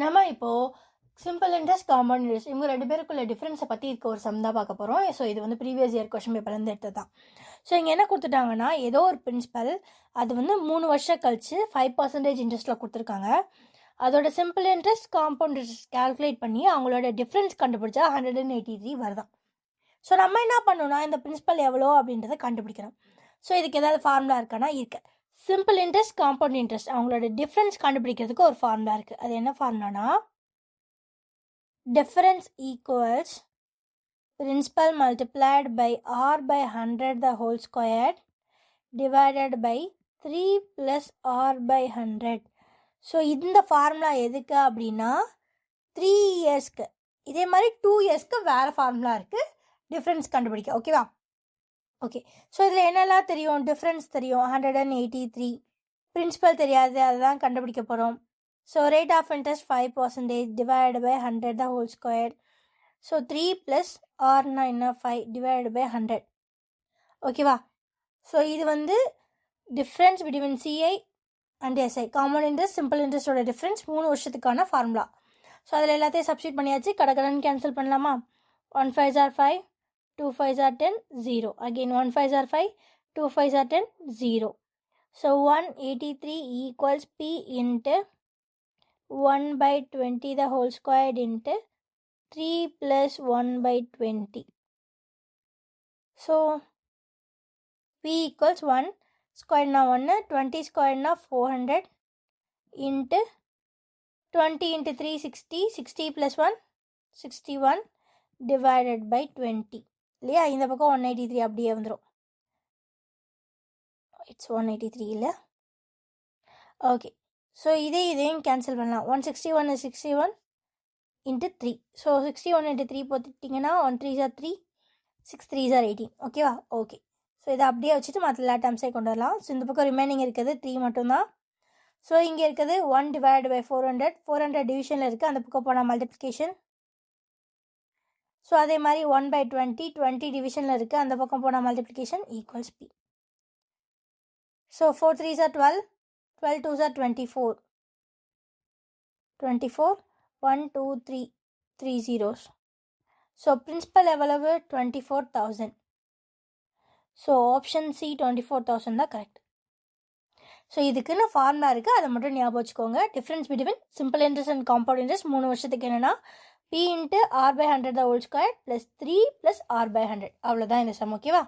நம்ம இப்போது simple interest compound interest இவங்க ரெண்டு பேருக்குள்ள டிஃப்ரென்ஸை பற்றி இருக்க ஒரு சம் தான் பார்க்க போகிறோம். ஸோ இது வந்து ப்ரீவியஸ் இயர் கொஷின் பேப்பர்லேருந்து எடுத்தது தான். ஸோ இங்கே என்ன கொடுத்துட்டாங்கன்னா, ஏதோ ஒரு பிரின்சிபல் அது வந்து 3 வருஷம் கழிச்சு 5% இன்ட்ரெஸ்ட்டில் கொடுத்துருக்காங்க. அதோட simple interest compound interest calculate பண்ணி அவங்களோட டிஃப்ரென்ஸ் கண்டுபிடிச்சா 183 வருதான். ஸோ நம்ம என்ன பண்ணணும்னா, இந்த பிரின்சிபல் எவ்வளோ அப்படின்றத கண்டுபிடிக்கணும். ஸோ இதுக்கு ஏதாவது ஃபார்முலா இருக்கானா? இருக்கு. சிம்பிள் இன்ட்ரெஸ்ட் காம்பவுண்ட் இன்ட்ரெஸ்ட் அவங்களோட டிஃப்ரென்ஸ் கண்டுபிடிக்கிறதுக்கு ஒரு ஃபார்முலா இருக்குது. அது என்ன ஃபார்முலானா, difference equals principal multiplied by r by 100 the whole squared divided by 3 plus r by 100. So இந்த ஃபார்முலா எதுக்கு அப்படின்னா 3 இயர்ஸ்க்கு. இதே மாதிரி 2 இயர்ஸ்க்கு வேறு ஃபார்முலா இருக்குது டிஃப்ரென்ஸ் கண்டுபிடிக்க. ஓகேவா? ஓகே. ஸோ இதில் என்னெல்லாம் தெரியும்? டிஃப்ரென்ஸ் தெரியும் 183, பிரின்சிபல் தெரியாது, அதுதான் கண்டுபிடிக்க போகிறோம். So rate of interest 5% divided by 100 the whole square. So 3 plus r 5 divided by 100. ஓகேவா? ஸோ இது வந்து difference between CI and SI common interest simple இன்ட்ரெஸ்டோட டிஃப்ரென்ஸ் 3 வருஷத்துக்கான ஃபார்முலா. ஸோ அதில் எல்லாத்தையும் சப்ஸ்டியூட் பண்ணியாச்சு. கடகடன் கேன்சல் பண்ணலாமா? 1 5s are 5, 2 5s are 10, 0. Again 1 5s are 5, 2 5s are 10, 0. So 183 equals P into 1 by 20 the whole squared into 3 plus 1 by 20. So P equals 1 squared na 1, 20 squared na 400 into 20 into 3 60, 60 plus 1 61 divided by 20. இல்லையா? இந்த பக்கம் 183 அப்படியே வந்துடும். It's 183 இல்லை? Okay. So இதையும் cancel பண்ணலாம். 161 is 61 into 3. So 61 into 3 போட்டுட்டிங்கன்னா 1 3s are 3, 6 3s are 18. ஓகேவா? Okay. So இதை அப்படியே வச்சுட்டு மற்ற எல்லா டேர்ம்ஸே கொண்டு வரலாம். ஸோ இந்த பக்கம் ரிமைனிங் இருக்குது 3 மட்டும்தான். ஸோ இங்கே இருக்குது 1 divided by 400. 400 டிவிஷனில் இருக்குது, அந்த பக்கம் போனால் மல்டிப்ளிகேஷன். ஸோ அதே மாதிரி 1 by 20, 20 டிவிஷனில் இருக்குது, அந்த பக்கம் போனால் multiplication equals P. So 4 3s are 12, 12 2s are 24, 24, 1 2 3, 3 zeros. So principal எவ்வளவு? 24,000. ஸோ ஆப்ஷன் C 24,000 தான் கரெக்ட். ஸோ இதுக்குன்னு ஃபார்முலா இருக்குது, அதை மட்டும் ஞாபகம் வச்சுக்கோங்க. Difference between simple interest and compound interest 3 வருஷத்துக்கு என்னென்னா P into r by 100 the whole square plus 3 plus r by 100. அவ்வளோதான் இந்த சம். ஓகேவா?